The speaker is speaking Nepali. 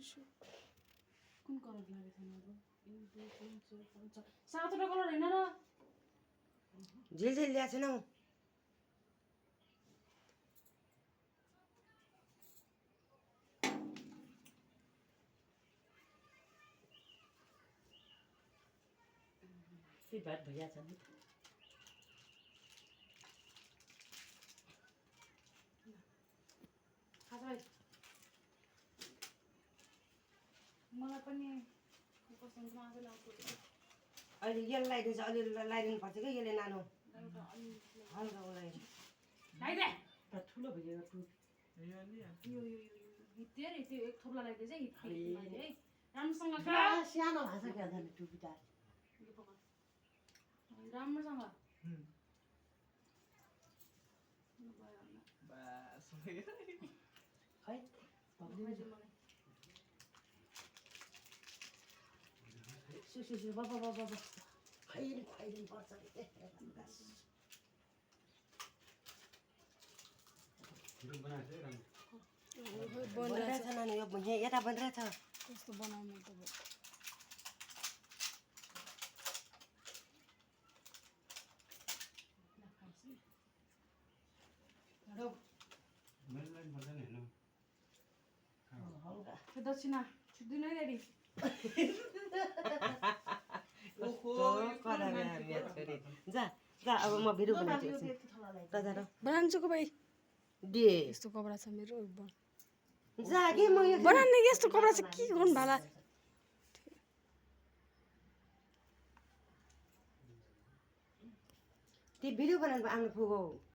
कुन कलर लागेछ नि अब 1 2 3 4 5 6 सातवटा कलर हैन र झिल झिल ल्याएको छैन भात भइया छ नि खाजा भाइ मलाई पनि कसम आगो लाग्छ अहिले यसलाई लगाइदिन्छ अलि लगाइदिनु पर्छ कि यसले नानो हल्का उसलाई लगाइदे ठुलो भइयो टुप यो हितेर त्यो एक थोप्ला लगाइदे चाहिँ हिते है राम्रोसँग सानो भाषा क्या जाने टुपी त राम्रोसँग खै सुसु बाबा बाबा खुवाइदिनु पर्छ बनिरहेछ नानी यो यता बनिरहेछ कस्तो बनाउनु त दक्षिणा छुट्दिन है ड्याडी जा जा अब म भिडियो बनाउँछु बनाउँछु को भाइ दे यस्तो कपडा छ मेरो जा के म यो बनाउने यस्तो कपडा छ के गर्नु भाला त्यो भिडियो बनाउनु आफ्नो पुगौ